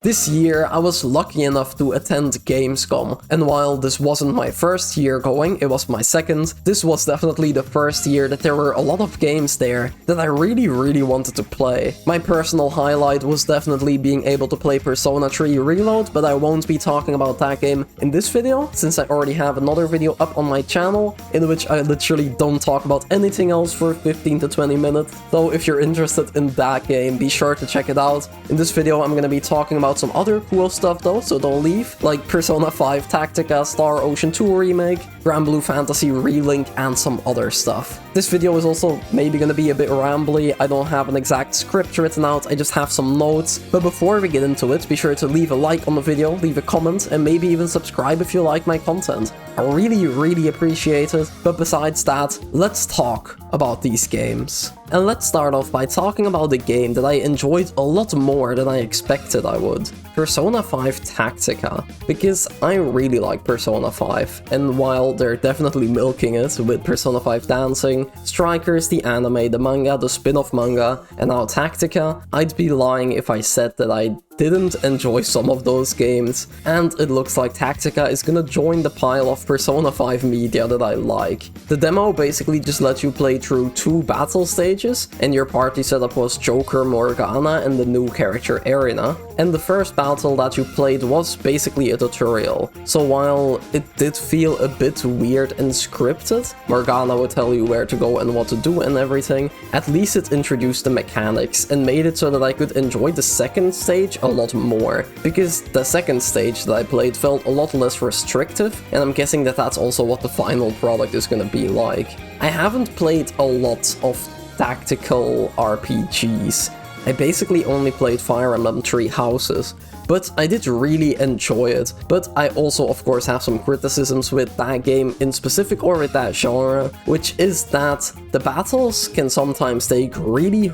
This year, I was lucky enough to attend Gamescom, and while this wasn't my first year going, it was my second, this was definitely the first year that there were a lot of games there that I really wanted to play. My personal highlight was definitely being able to play Persona 3 Reload, but I won't be talking about that game in this video, since I already have another video up on my channel, in which I literally don't talk about anything else for 15 to 20 minutes, so if you're interested in that game, be sure to check it out. In this video, I'm gonna be talking about some other cool stuff though, so don't leave, like Persona 5 Tactica, Star Ocean 2 Remake, Granblue Fantasy Relink, and some other stuff. This video is also maybe gonna be a bit rambly. I don't have an exact script written out, I just have some notes. But before we get into it, be sure to leave a like on the video, leave a comment, and maybe even subscribe if you like my content. I really appreciate it. But besides that, let's talk about these games. And let's start off by talking about the game that I enjoyed a lot more than I expected I would. Persona 5 Tactica, because I really like Persona 5, and while they're definitely milking it with Persona 5 Dancing, Strikers, the anime, the manga, the spin-off manga, and now Tactica, I'd be lying if I said that I didn't enjoy some of those games, and it looks like Tactica is gonna join the pile of Persona 5 media that I like. The demo basically just lets you play through 2 battle stages, and your party setup was Joker, Morgana, and the new character Erina, and the first battle that you played was basically a tutorial. So while it did feel a bit weird and scripted, Morgana would tell you where to go and what to do and everything, at least it introduced the mechanics and made it so that I could enjoy the second stage a lot more, because the second stage that I played felt a lot less restrictive, and I'm guessing that that's also what the final product is gonna be like. I haven't played a lot of tactical RPGs. I basically only played Fire Emblem Three Houses, but I did really enjoy it. But I also of course have some criticisms with that game in specific, or with that genre, which is that the battles can sometimes take really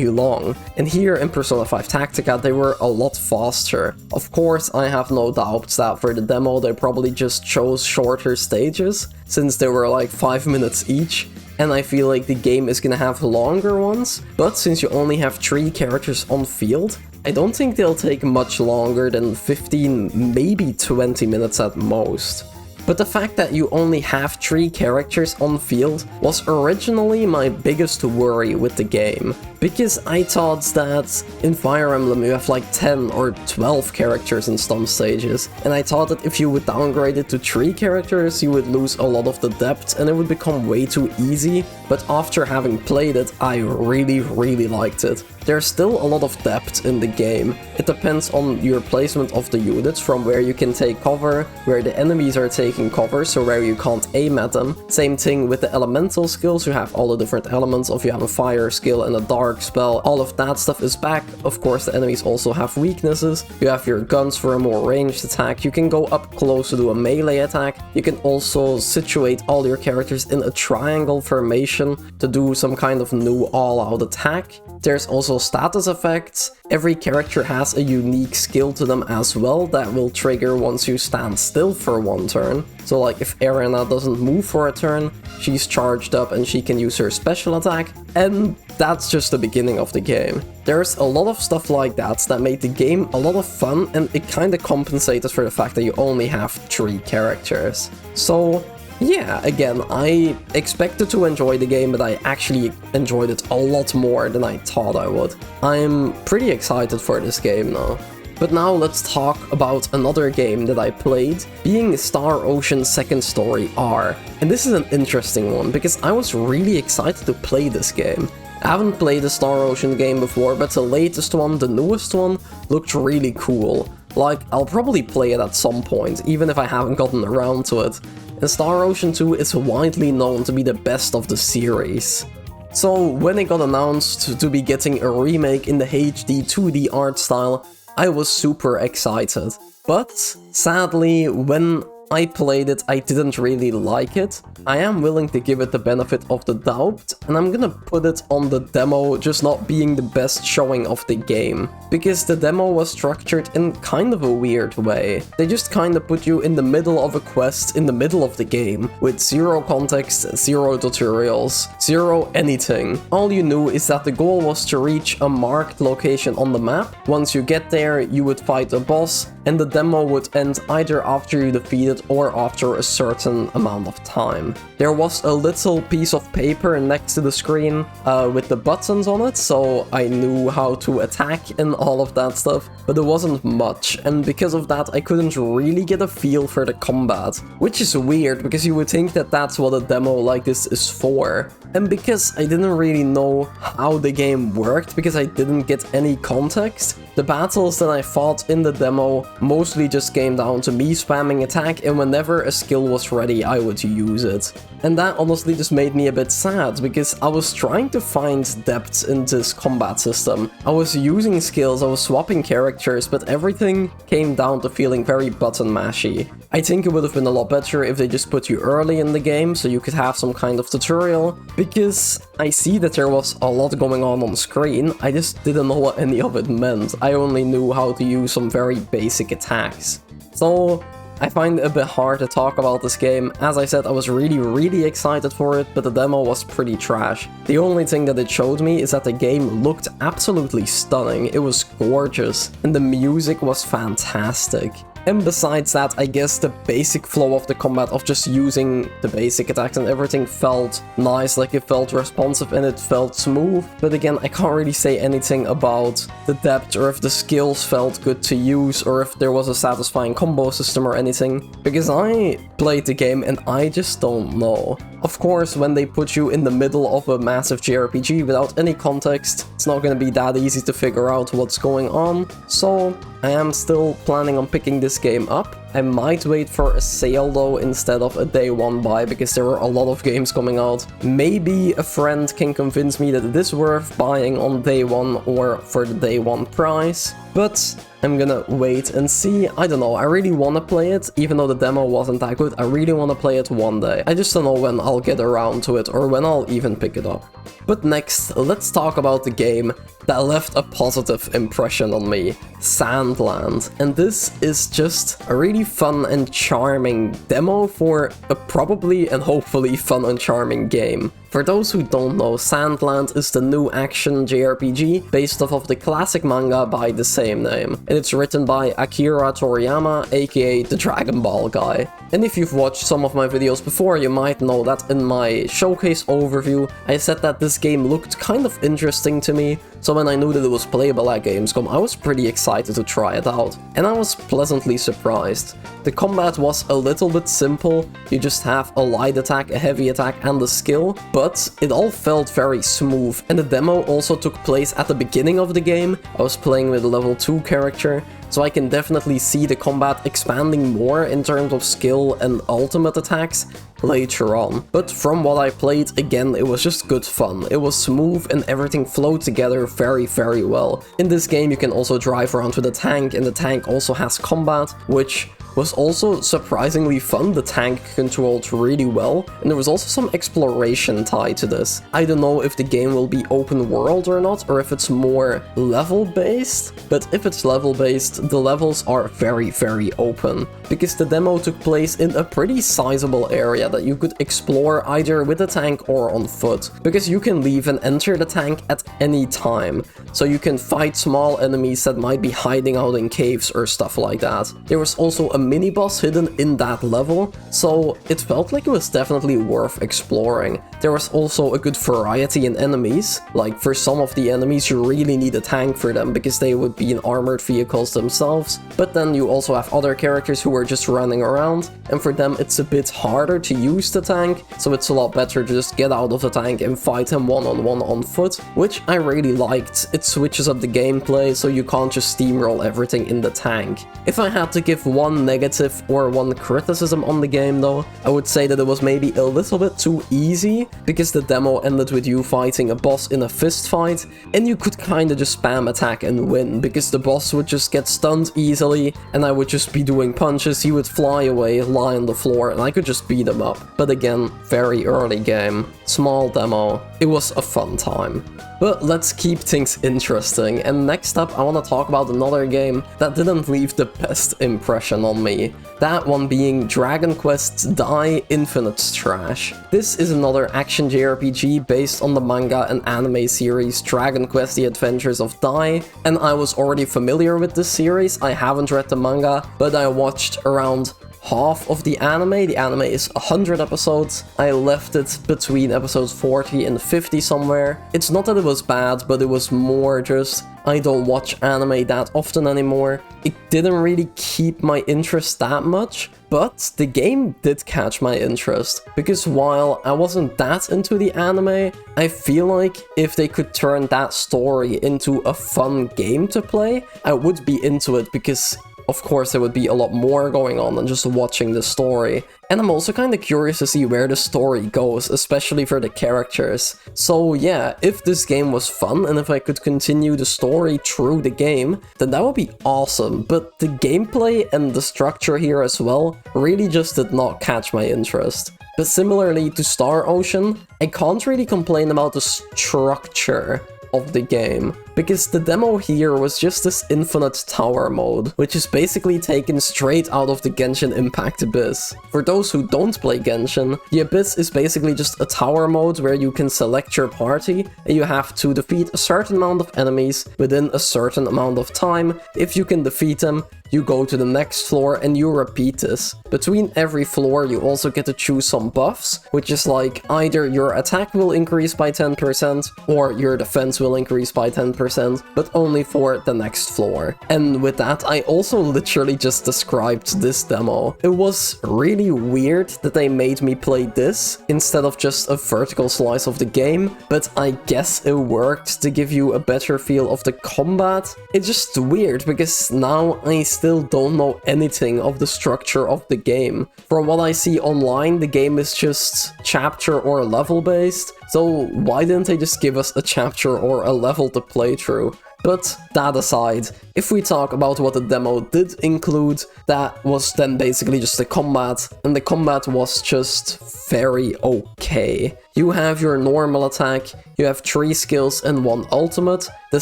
long. And here in Persona 5 Tactica they were a lot faster. Of course I have no doubts that for the demo they probably just chose shorter stages, since they were like 5 minutes each. And I feel like the game is gonna have longer ones, but since you only have 3 characters on field, I don't think they'll take much longer than 15, maybe 20 minutes at most. But the fact that you only have 3 characters on field was originally my biggest worry with the game, because I thought that in Fire Emblem you have like 10 or 12 characters in some stages, and I thought that if you would downgrade it to 3 characters you would lose a lot of the depth and it would become way too easy, but after having played it I really liked it. There's still a lot of depth in the game. It depends on your placement of the units, from where you can take cover, where the enemies are taking cover, so where you can't aim at them. Same thing with the elemental skills, you have all the different elements of, you have a fire skill and a dark spell, all of that stuff is back. Of course the enemies also have weaknesses. You have your guns for a more ranged attack, you can go up close to do a melee attack, you can also situate all your characters in a triangle formation to do some kind of new all-out attack. There's also status effects. Every character has a unique skill to them as well that will trigger once you stand still for 1 turn. So like if Erina doesn't move for a turn, she's charged up and she can use her special attack, and that's just the beginning of the game. There's a lot of stuff like that made the game a lot of fun, and it kinda compensated for the fact that you only have 3 characters. So yeah, again, I expected to enjoy the game, but I actually enjoyed it a lot more than I thought I would. I'm pretty excited for this game now. But now let's talk about another game that I played, being Star Ocean Second Story R. And this is an interesting one, because I was really excited to play this game. I haven't played a Star Ocean game before, but the latest one, the newest one, looked really cool. Like, I'll probably play it at some point, even if I haven't gotten around to it. And Star Ocean 2 is widely known to be the best of the series. So when it got announced to be getting a remake in the HD 2D art style, I was super excited. But sadly, when I played it, I didn't really like it, I am willing to give it the benefit of the doubt, and I'm gonna put it on the demo just not being the best showing of the game. Because the demo was structured in kind of a weird way. They just kind of put you in the middle of a quest in the middle of the game, with zero context, zero tutorials, zero anything. All you knew is that the goal was to reach a marked location on the map. Once you get there, you would fight a boss, and the demo would end either after you defeat it or after a certain amount of time. There was a little piece of paper next to the screen with the buttons on it, so I knew how to attack and all of that stuff, but it wasn't much, and because of that I couldn't really get a feel for the combat, which is weird because you would think that that's what a demo like this is for. And because I didn't really know how the game worked, because I didn't get any context, the battles that I fought in the demo mostly just came down to me spamming attack, and whenever a skill was ready I would use it. And that honestly just made me a bit sad, because I was trying to find depth in this combat system. I was using skills, I was swapping characters, but everything came down to feeling very button mashy. I think it would have been a lot better if they just put you early in the game so you could have some kind of tutorial, because I see that there was a lot going on screen, I just didn't know what any of it meant. I only knew how to use some very basic attacks. So I find it a bit hard to talk about this game. As I said, I was really excited for it, but the demo was pretty trash. The only thing that it showed me is that the game looked absolutely stunning. It was gorgeous, and the music was fantastic. And besides that, I guess the basic flow of the combat of just using the basic attacks and everything felt nice, like it felt responsive and it felt smooth. But again, I can't really say anything about the depth or if the skills felt good to use or if there was a satisfying combo system or anything, because I played the game and I just don't know. Of course, when they put you in the middle of a massive JRPG without any context, it's not gonna be that easy to figure out what's going on, so I am still planning on picking this game up. I might wait for a sale though instead of a day one buy, because there are a lot of games coming out. Maybe a friend can convince me that it is worth buying on day one or for the day one price, but I'm gonna wait and see. I don't know, I really wanna play it, even though the demo wasn't that good. I really wanna play it one day. I just don't know when I'll get around to it or when I'll even pick it up. But next, let's talk about the game that left a positive impression on me, Sandland. And this is just a really fun and charming demo for a probably and hopefully fun and charming game. For those who don't know, Sandland is the new action JRPG based off of the classic manga by the same name. And it's written by Akira Toriyama, aka the Dragon Ball guy. And if you've watched some of my videos before, you might know that in my showcase overview, I said that this game looked kind of interesting to me. So when I knew that it was playable at Gamescom, I was pretty excited to try it out. And I was pleasantly surprised. The combat was a little bit simple. You just have a light attack, a heavy attack, and a skill. But it all felt very smooth, and the demo also took place at the beginning of the game. I was playing with a level 2 character, so I can definitely see the combat expanding more in terms of skill and ultimate attacks later on. But from what I played, again, it was just good fun. It was smooth and everything flowed together very well. In this game you can also drive around with a tank, and the tank also has combat, which was also surprisingly fun. The tank controlled really well, and there was also some exploration tied to this. I don't know if the game will be open world or not, or if it's more level based, but if it's level based, the levels are very open, because the demo took place in a pretty sizable area that you could explore either with a tank or on foot, because you can leave and enter the tank at any time, so you can fight small enemies that might be hiding out in caves or stuff like that. There was also a mini-boss hidden in that level, so it felt like it was definitely worth exploring. There was also a good variety in enemies. Like, for some of the enemies you really need a tank for them, because they would be in armored vehicles themselves, but then you also have other characters who are just running around, and for them it's a bit harder to use the tank, so it's a lot better to just get out of the tank and fight him one-on-one on foot, which I really liked. It switches up the gameplay, so you can't just steamroll everything in the tank. If I had to give one negative or one criticism on the game though, I would say that it was maybe a little bit too easy, because the demo ended with you fighting a boss in a fist fight, and you could kinda just spam attack and win, because the boss would just get stunned easily, and I would just be doing punches, he would fly away, lie on the floor, and I could just beat him up. But again, very early game, small demo, it was a fun time. But let's keep things interesting, and next up I want to talk about another game that didn't leave the best impression on me. That one being Dragon Quest's Dai Infinite Strash. This is another action JRPG based on the manga and anime series Dragon Quest: The Adventures of Dai, and I was already familiar with this series. I haven't read the manga, but I watched around half of the anime. The anime is 100 episodes. I left it between episodes 40 and 50 somewhere. It's not that it was bad, but it was more just, I don't watch anime that often anymore. It didn't really keep my interest that much, but the game did catch my interest, because while I wasn't that into the anime, I feel like if they could turn that story into a fun game to play, I would be into it, because of course there would be a lot more going on than just watching the story. And I'm also kind of curious to see where the story goes, especially for the characters. So yeah, if this game was fun and if I could continue the story through the game, then that would be awesome. But the gameplay and the structure here as well really just did not catch my interest. But similarly to Star Ocean, I can't really complain about the structure of the game, because the demo here was just this infinite tower mode, which is basically taken straight out of the Genshin Impact Abyss. For those who don't play Genshin, the Abyss is basically just a tower mode where you can select your party and you have to defeat a certain amount of enemies within a certain amount of time. If you can defeat them, you go to the next floor and you repeat this. Between every floor you also get to choose some buffs, which is like either your attack will increase by 10% or your defense will increase by 10%, but only for the next floor. And with that, I also literally just described this demo. It was really weird that they made me play this instead of just a vertical slice of the game, but I guess it worked to give you a better feel of the combat. It's just weird because now I still don't know anything of the structure of the game. From what I see online, the game is just chapter or level based, so why didn't they just give us a chapter or a level to play through? But that aside, if we talk about what the demo did include, that was then basically just the combat, and the combat was just very okay. You have your normal attack, you have 3 skills and 1 ultimate. The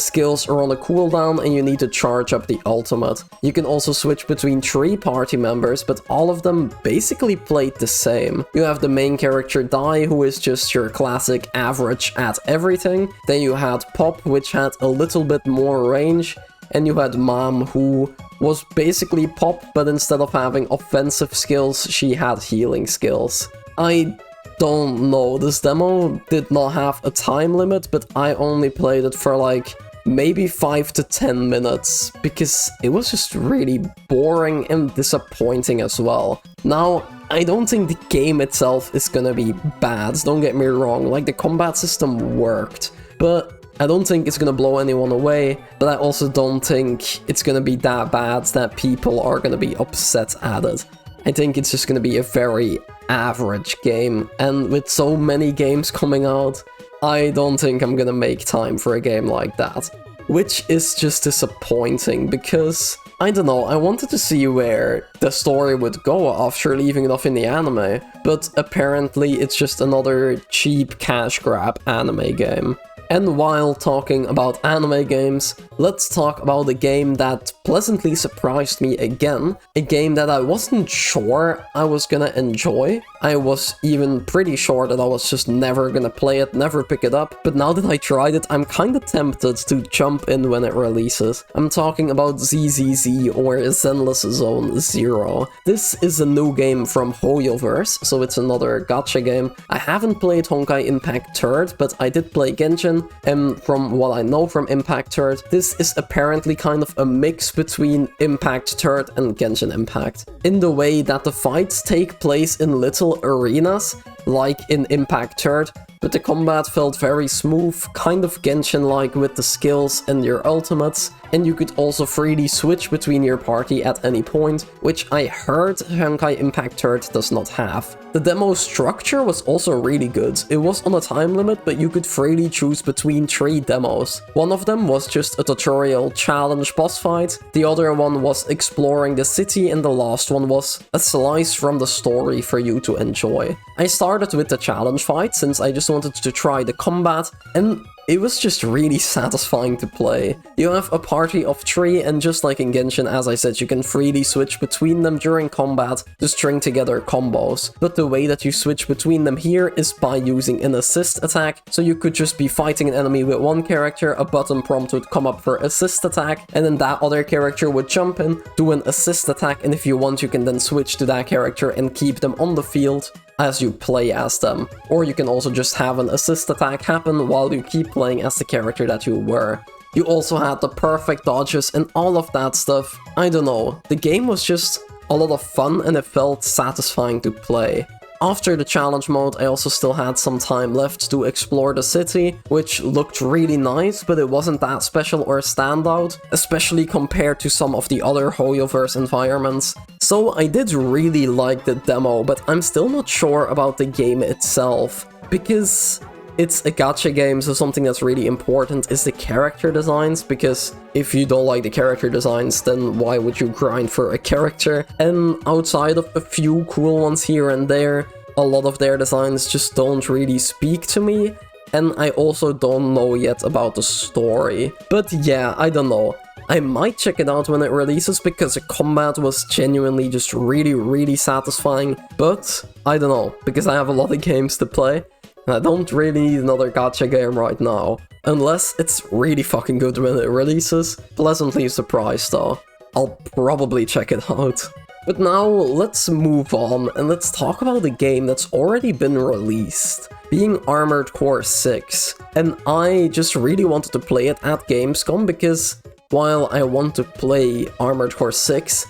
skills are on a cooldown and you need to charge up the ultimate. You can also switch between 3 party members, but all of them basically played the same. You have the main character Dai, who is just your classic average at everything. Then you had Pop, which had a little bit more range. And you had Mom, who was basically Pop, but instead of having offensive skills, she had healing skills. I don't know, this demo did not have a time limit, but I only played it for like maybe 5 to 10 minutes, because it was just really boring and disappointing as well. Now, I don't think the game itself is gonna be bad, don't get me wrong, like the combat system worked, but I don't think it's gonna blow anyone away, but I also don't think it's gonna be that bad that people are gonna be upset at it. I think it's just gonna be a very average game, and with so many games coming out, I don't think I'm gonna make time for a game like that. Which is just disappointing, because, I don't know, I wanted to see where the story would go after leaving it off in the anime, but apparently it's just another cheap cash grab anime game. And while talking about anime games, let's talk about a game that pleasantly surprised me again. A game that I wasn't sure I was gonna enjoy. I was even pretty sure that I was just never gonna play it, never pick it up. But now that I tried it, I'm kinda tempted to jump in when it releases. I'm talking about ZZZ, or Zenless Zone Zero. This is a new game from Hoyoverse, so it's another gacha game. I haven't played Honkai Impact 3rd, but I did play Genshin. And from what I know from Impact 3rd, this is apparently kind of a mix between Impact 3rd and Genshin Impact. In the way that the fights take place in little traditional arenas, like in Impact Third, but the combat felt very smooth, kind of Genshin-like with the skills and your ultimates, and you could also freely switch between your party at any point, which I heard Honkai Impact Third does not have. The demo structure was also really good. It was on a time limit, but you could freely choose between 3 demos. One of them was just a tutorial challenge boss fight, the other one was exploring the city, and the last one was a slice from the story for you to enjoy. I started with the challenge fight since I just wanted to try the combat, and it was just really satisfying to play. You have a party of 3, and just like in Genshin, as I said, you can freely switch between them during combat to string together combos. But the way that you switch between them here is by using an assist attack, so you could just be fighting an enemy with one character, a button prompt would come up for assist attack, and then that other character would jump in, do an assist attack, and if you want you can then switch to that character and keep them on the field as you play as them. Or you can also just have an assist attack happen while you keep playing as the character that you were. You also had the perfect dodges and all of that stuff. I don't know, the game was just a lot of fun and it felt satisfying to play. After the challenge mode, I also still had some time left to explore the city, which looked really nice, but it wasn't that special or standout, especially compared to some of the other Hoyoverse environments. So I did really like the demo, but I'm still not sure about the game itself, because it's a gacha game, so something that's really important is the character designs, because if you don't like the character designs, then why would you grind for a character? And outside of a few cool ones here and there, a lot of their designs just don't really speak to me, and I also don't know yet about the story. But yeah, I don't know. I might check it out when it releases, because the combat was genuinely just really satisfying, but I don't know, because I have a lot of games to play. I don't really need another gacha game right now, unless it's really fucking good when it releases. Pleasantly surprised though. I'll probably check it out. But now let's move on and let's talk about a game that's already been released, being Armored Core 6. And I just really wanted to play it at Gamescom because while I want to play Armored Core 6,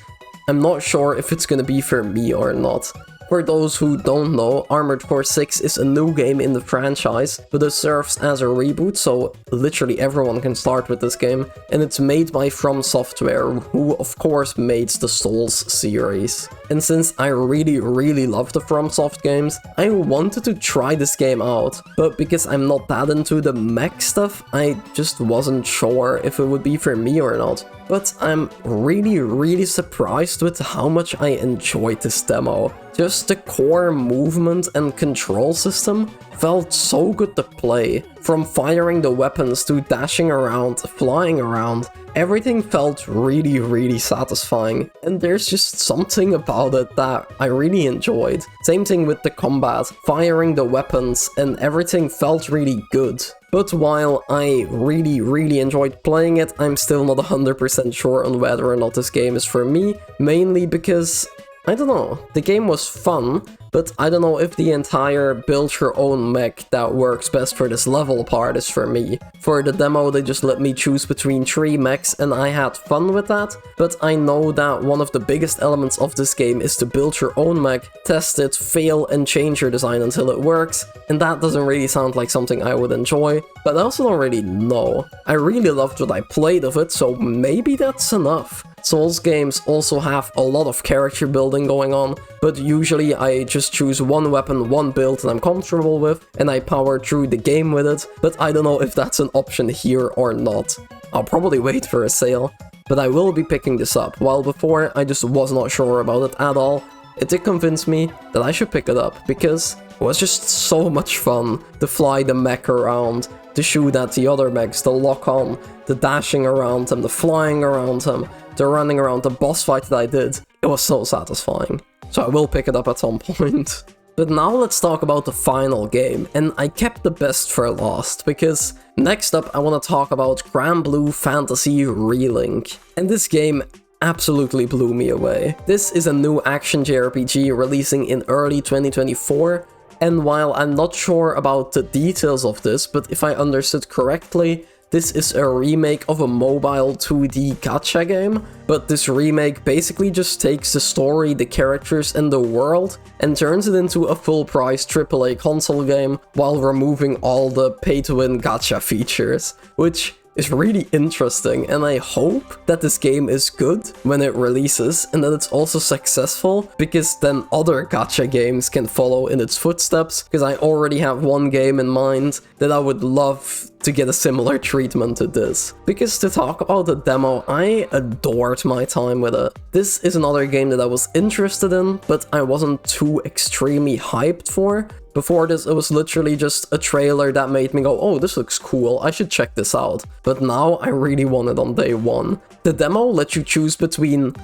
I'm not sure if it's gonna be for me or not. For those who don't know, Armored Core 6 is a new game in the franchise, but it serves as a reboot, so literally everyone can start with this game, and it's made by From Software, who of course made the Souls series. And since I really love the FromSoft games, I wanted to try this game out, but because I'm not that into the mech stuff, I just wasn't sure if it would be for me or not. But I'm really surprised with how much I enjoyed this demo. Just the core movement and control system felt so good to play. From firing the weapons to dashing around, flying around, everything felt really satisfying. And there's just something about it that I really enjoyed. Same thing with the combat, firing the weapons, and everything felt really good. But while I really enjoyed playing it, I'm still not 100% sure on whether or not this game is for me, mainly because, I don't know, the game was fun, but I don't know if the entire build your own mech that works best for this level part is for me. For the demo, they just let me choose between 3 mechs and I had fun with that, but I know that one of the biggest elements of this game is to build your own mech, test it, fail, and change your design until it works, and that doesn't really sound like something I would enjoy, but I also don't really know. I really loved what I played of it, so maybe that's enough. Souls games also have a lot of character building going on, but usually I just choose one weapon, one build that I'm comfortable with, and I power through the game with it, but I don't know if that's an option here or not. I'll probably wait for a sale, but I will be picking this up, while before I just was not sure about it at all. It did convince me that I should pick it up, because it was just so much fun to fly the mech around, to shoot at the other mechs, to lock on, the dashing around them, the flying around them, the running around, the boss fight that I did. It was so satisfying. So I will pick it up at some point. But now let's talk about the final game, and I kept the best for last, because next up I want to talk about Granblue Fantasy Relink. And this game absolutely blew me away. This is a new action JRPG releasing in early 2024, and while I'm not sure about the details of this, but if I understood correctly, this is a remake of a mobile 2D gacha game, but this remake basically just takes the story, the characters, and the world and turns it into a full-price AAA console game while removing all the pay-to-win gacha features, which is really interesting, and I hope that this game is good when it releases and that it's also successful, because then other gacha games can follow in its footsteps, because I already have one game in mind that I would love to get a similar treatment to this. Because to talk about the demo, I adored my time with it. This is another game that I was interested in, but I wasn't too extremely hyped for. Before this, it was literally just a trailer that made me go, oh, this looks cool, I should check this out. But now I really want it on day one. The demo lets you choose between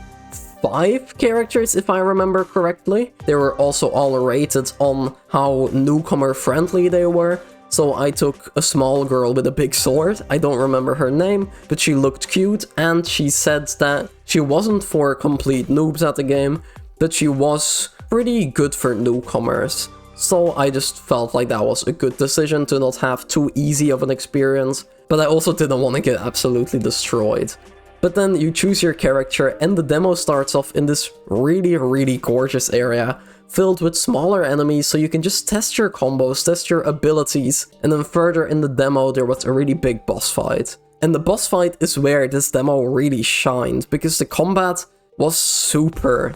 5 characters, if I remember correctly. They were also all rated on how newcomer friendly they were. So I took a small girl with a big sword, I don't remember her name, but she looked cute, and she said that she wasn't for complete noobs at the game, but she was pretty good for newcomers. So I just felt like that was a good decision to not have too easy of an experience, but I also didn't want to get absolutely destroyed. But then you choose your character and the demo starts off in this really gorgeous area, filled with smaller enemies, so you can just test your combos, test your abilities, and then further in the demo there was a really big boss fight. And the boss fight is where this demo really shined, because the combat was super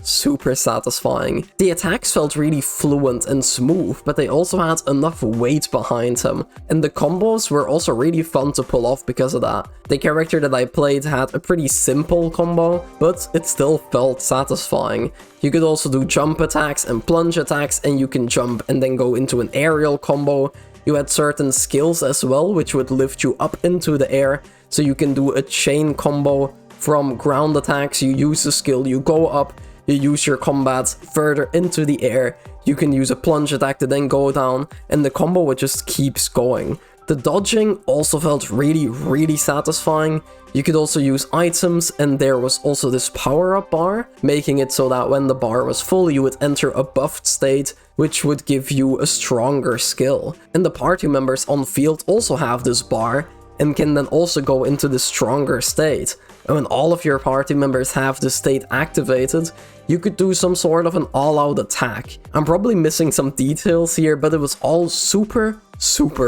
satisfying. The attacks felt really fluent and smooth, but they also had enough weight behind them. And the combos were also really fun to pull off because of that. The character that I played had a pretty simple combo, but it still felt satisfying. You could also do jump attacks and plunge attacks, and you can jump and then go into an aerial combo. You had certain skills as well, which would lift you up into the air, so you can do a chain combo. From ground attacks, you use the skill, you go up, you use your combat further into the air, you can use a plunge attack to then go down, and the combo just keeps going. The dodging also felt really satisfying. You could also use items, and there was also this power-up bar, making it so that when the bar was full, you would enter a buffed state, which would give you a stronger skill. And the party members on field also have this bar, and can then also go into the stronger state. And when all of your party members have this state activated, you could do some sort of an all-out attack. I'm probably missing some details here, but it was all super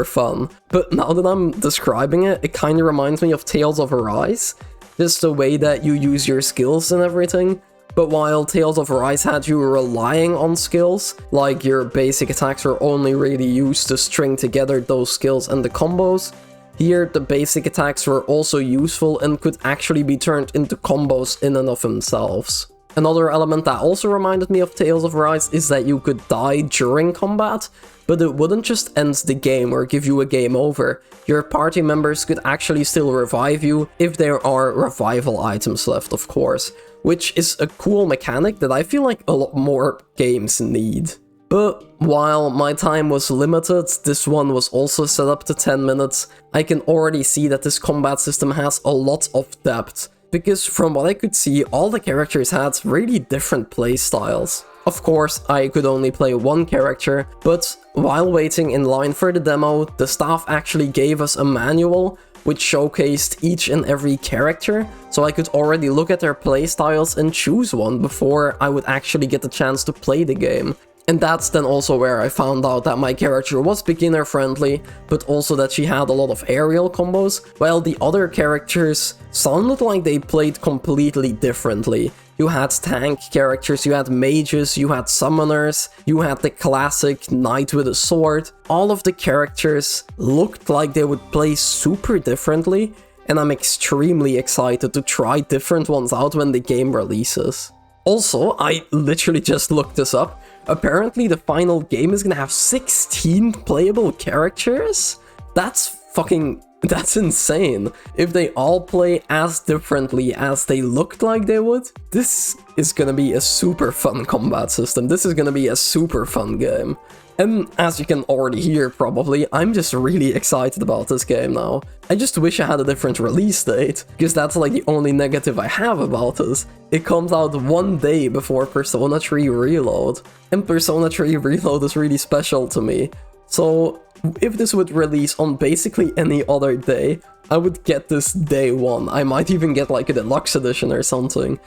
fun. But now that I'm describing it, it kind of reminds me of Tales of Arise, just the way that you use your skills and everything. But while Tales of Arise had you relying on skills, like your basic attacks were only really used to string together those skills and the combos, here, the basic attacks were also useful and could actually be turned into combos in and of themselves. Another element that also reminded me of Tales of Arise is that you could die during combat, but it wouldn't just end the game or give you a game over. Your party members could actually still revive you if there are revival items left, of course, which is a cool mechanic that I feel like a lot more games need. But while my time was limited, this one was also set up to 10 minutes, I can already see that this combat system has a lot of depth, because from what I could see, all the characters had really different playstyles. Of course, I could only play one character, but while waiting in line for the demo, the staff actually gave us a manual which showcased each and every character, so I could already look at their playstyles and choose one before I would actually get the chance to play the game. And that's then also where I found out that my character was beginner friendly, but also that she had a lot of aerial combos, while the other characters sounded like they played completely differently. You had tank characters, you had mages, you had summoners, you had the classic knight with a sword. All of the characters looked like they would play super differently, and I'm extremely excited to try different ones out when the game releases. Also, I literally just looked this up. Apparently the final game is gonna have 16 playable characters? That's insane. If they all play as differently as they looked like they would, this is gonna be a super fun combat system. This is gonna be a super fun game. And as you can already hear probably, I'm just really excited about this game now. I just wish I had a different release date, because that's like the only negative I have about this. It comes out one day before Persona 3 Reload, and Persona 3 Reload is really special to me. So if this would release on basically any other day, I would get this day one. I might even get like a deluxe edition or something,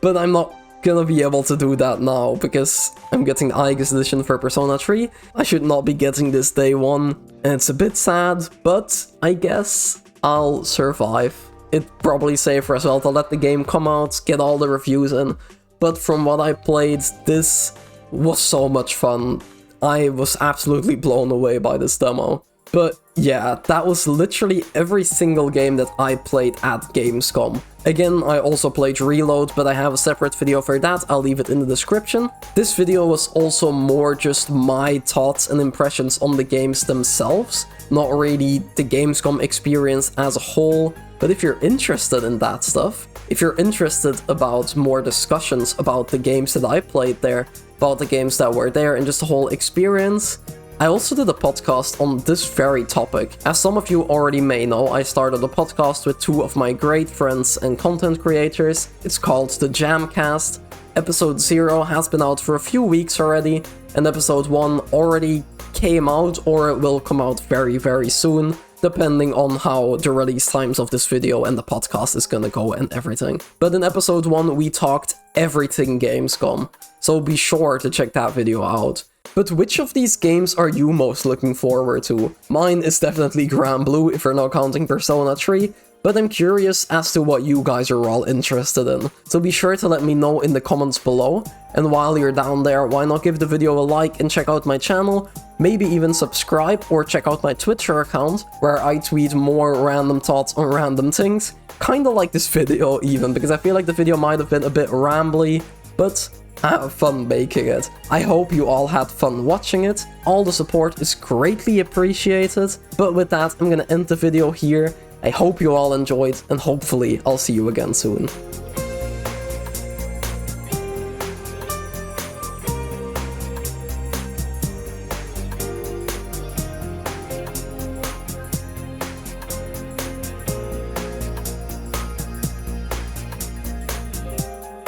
but I'm not gonna be able to do that now because I'm getting the Aegis edition for Persona 3. I should not be getting this day one, and it's a bit sad, but I guess I'll survive. It's probably safer as well to let the game come out, get all the reviews in, but from what I played, this was so much fun. I was absolutely blown away by this demo. But yeah, that was literally every single game that I played at Gamescom. Again, I also played Reload, but I have a separate video for that, I'll leave it in the description. This video was also more just my thoughts and impressions on the games themselves, not really the Gamescom experience as a whole. But if you're interested in that stuff, if you're interested about more discussions about the games that I played there, about the games that were there, and just the whole experience, I also did a podcast on this very topic. As some of you already may know, I started a podcast with two of my great friends and content creators. It's called The Jamcast. Episode 0 has been out for a few weeks already, and episode 1 already came out, or it will come out very, very soon, depending on how the release times of this video and the podcast is gonna go and everything. But in episode 1, we talked everything Gamescom, so be sure to check that video out. But which of these games are you most looking forward to? Mine is definitely Granblue, if you're not counting Persona 3, but I'm curious as to what you guys are all interested in. So be sure to let me know in the comments below, and while you're down there, why not give the video a like and check out my channel, maybe even subscribe or check out my Twitter account, where I tweet more random thoughts on random things, kinda like this video even, because I feel like the video might have been a bit rambly, but I have fun making it. I hope you all had fun watching it. All the support is greatly appreciated. But with that, I'm gonna end the video here. I hope you all enjoyed, and hopefully I'll see you again soon.